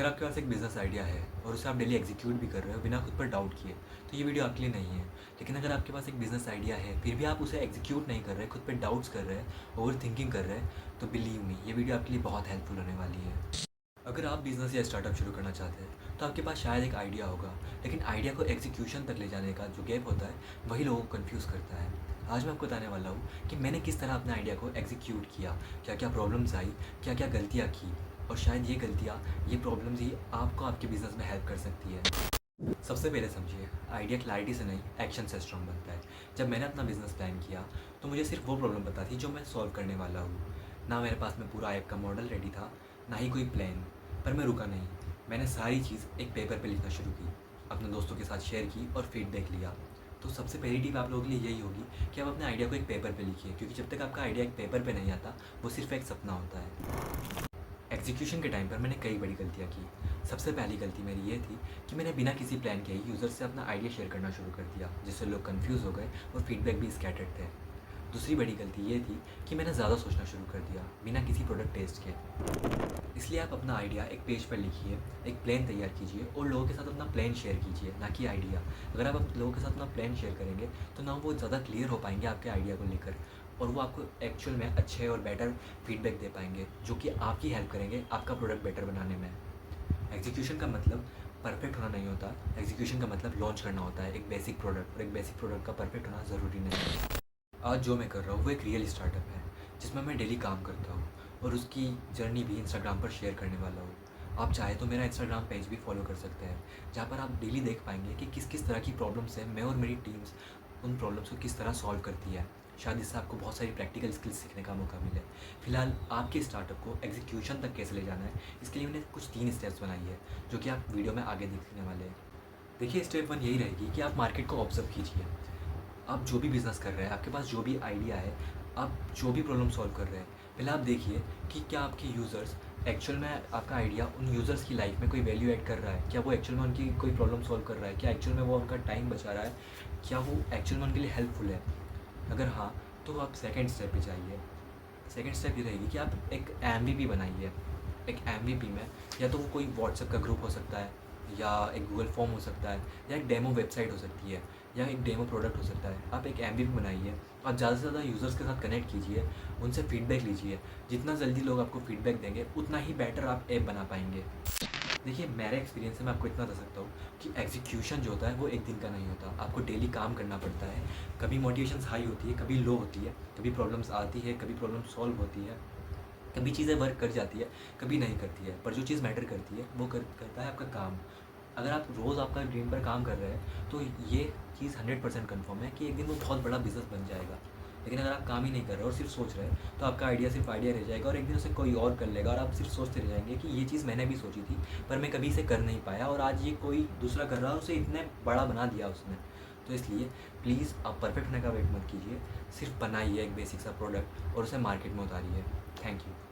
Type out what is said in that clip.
अगर आपके पास एक बिज़नेस आइडिया है और उसे आप डेली एग्जीक्यूट भी कर रहे हो बिना खुद पर डाउट किए, तो ये वीडियो आपके लिए नहीं है। लेकिन अगर आपके पास एक बिज़नेस आइडिया है फिर भी आप उसे एग्जीक्यूट नहीं कर रहे, खुद पर डाउट्स कर रहे हैं, ओवर थिंकिंग कर रहे हैं, तो बिलीव मी ये वीडियो आपके लिए बहुत हेल्पफुल होने वाली है। अगर आप बिज़नेस या स्टार्टअप शुरू करना चाहते हैं तो आपके पास शायद एक आइडिया होगा, लेकिन आइडिया को एग्जीक्यूशन तक ले जाने का जो गैप होता है वही लोगों को कन्फ्यूज़ करता है। आज मैं आपको बताने वाला हूँ कि मैंने किस तरह अपने आइडिया को एग्जीक्यूट किया, क्या क्या प्रॉब्लम्स आई, क्या क्या गलतियाँ की, और शायद ये गलतियाँ, ये प्रॉब्लम्स ही आपको आपके बिज़नेस में हेल्प कर सकती है। सबसे पहले समझिए, आइडिया क्लैरिटी से नहीं एक्शन से स्ट्रांग बनता है। जब मैंने अपना बिजनेस प्लान किया तो मुझे सिर्फ वो प्रॉब्लम पता थी जो मैं सॉल्व करने वाला हूँ। ना मेरे पास में पूरा ऐप का मॉडल रेडी था, ना ही कोई प्लान। पर मैं रुका नहीं, मैंने सारी चीज़ एक पेपर पे लिखना शुरू की, अपने दोस्तों के साथ शेयर की और फीडबैक लिया। तो सबसे पहली टिप आप लोगों के लिए यही होगी कि आप अपने आइडिया को एक पेपर पे लिखिए, क्योंकि जब तक आपका आइडिया एक पेपर पे नहीं आता वो सिर्फ एक सपना होता है। एग्जीक्यूशन के टाइम पर मैंने कई बड़ी गलतियाँ की। सबसे पहली गलती मेरी ये थी कि मैंने बिना किसी प्लान के ही यूज़र से अपना आइडिया शेयर करना शुरू कर दिया, जिससे लोग कंफ्यूज हो गए और फीडबैक भी स्कैटर्ड थे। दूसरी बड़ी गलती ये थी कि मैंने ज़्यादा सोचना शुरू कर दिया बिना किसी प्रोडक्ट टेस्ट के। इसलिए आप अपना आइडिया एक पेज पर लिखिए, एक प्लान तैयार कीजिए और लोगों के साथ अपना प्लान शेयर कीजिए, ना कि आइडिया। अगर आप लोगों के साथ अपना प्लान शेयर करेंगे तो ना वो ज़्यादा क्लियर हो पाएंगे आपके आइडिया को लेकर, और वो आपको एक्चुअल में अच्छे और बेटर फीडबैक दे पाएंगे, जो कि आपकी हेल्प करेंगे आपका प्रोडक्ट बेटर बनाने में। एग्जीक्यूशन का मतलब परफेक्ट होना नहीं होता, एग्जीक्यूशन का मतलब लॉन्च करना होता है एक बेसिक प्रोडक्ट, और एक बेसिक प्रोडक्ट का परफेक्ट होना ज़रूरी नहीं है। आज जो मैं कर रहा हूँ वो एक रियल स्टार्टअप है जिसमें मैं डेली काम करता हूँ, और उसकी जर्नी भी इंस्टाग्राम पर शेयर करने वाला हूँ। आप चाहे तो मेरा इंस्टाग्राम पेज भी फॉलो कर सकते हैं, जहाँ पर आप डेली देख पाएंगे कि किस किस तरह की प्रॉब्लम्स हैं, मैं और मेरी टीम्स उन प्रॉब्लम्स को किस तरह सॉल्व करती है। शायद इससे आपको बहुत सारी प्रैक्टिकल स्किल्स सीखने का मौका मिले। फिलहाल आपके स्टार्टअप को एग्जीक्यूशन तक कैसे ले जाना है, इसके लिए मैंने कुछ 3 स्टेप्स बनाई है, जो कि आप वीडियो में आगे देखने वाले हैं। देखिए, स्टेप 1 यही रहेगी कि आप मार्केट को ऑब्जर्व कीजिए। आप जो भी बिज़नेस कर रहे हैं, आपके पास जो भी आइडिया है, आप जो भी प्रॉब्लम सॉल्व कर रहे हैं, पहले आप देखिए कि क्या आपके यूज़र्स एक्चुअल में आपका आइडिया उन यूज़र्स की लाइफ में कोई वैल्यू ऐड कर रहा है, क्या वो एक्चुअल में उनकी कोई प्रॉब्लम सॉल्व कर रहा है, क्या एक्चुअल में वो उनका टाइम बचा रहा है, क्या वो एक्चुअल में उनके लिए हेल्पफुल है। अगर हाँ, तो आप सेकंड स्टेप पे जाइए। सेकंड स्टेप ये रहेगी कि आप एक एमवीपी बनाइए। एक एमवीपी में या तो वो कोई व्हाट्सएप का ग्रुप हो सकता है, या एक गूगल फॉर्म हो सकता है, या एक डेमो वेबसाइट हो सकती है, या एक डेमो प्रोडक्ट हो सकता है। आप एक एमवीपी बनाइए, आप ज़्यादा से ज़्यादा यूज़र्स के साथ कनेक्ट कीजिए, उनसे फीडबैक लीजिए। जितना जल्दी लोग आपको फीडबैक देंगे उतना ही बेटर आप ऐप बना पाएंगे। देखिए, मेरे एक्सपीरियंस से मैं आपको इतना बता सकता हूँ कि एग्जीक्यूशन जो होता है वो एक दिन का नहीं होता, आपको डेली काम करना पड़ता है। कभी मोटिवेशन हाई होती है, कभी लो होती है, कभी प्रॉब्लम्स आती है, कभी प्रॉब्लम सॉल्व होती है, कभी चीज़ें वर्क कर जाती है, कभी नहीं करती है। पर जो चीज़ मैटर करती है वो करता है आपका काम। अगर आप रोज़ आपका ड्रीम पर काम कर रहे हैं तो ये चीज़ 100% कन्फर्म है कि एक दिन वो बहुत बड़ा बिजनेस बन जाएगा। लेकिन अगर आप काम ही नहीं कर रहे और सिर्फ सोच रहे हैं तो आपका आइडिया सिर्फ आइडिया रह जाएगा, और एक दिन उसे कोई और कर लेगा, और आप सिर्फ सोचते रह जाएंगे कि ये चीज़ मैंने भी सोची थी पर मैं कभी इसे कर नहीं पाया, और आज ये कोई दूसरा कर रहा है और उसे इतने बड़ा बना दिया उसने। तो इसलिए प्लीज़ आप परफेक्ट होने का वेट मत कीजिए, सिर्फ बनाइए एक बेसिक सा प्रोडक्ट और उसे मार्केट में उतारिए। Thank you.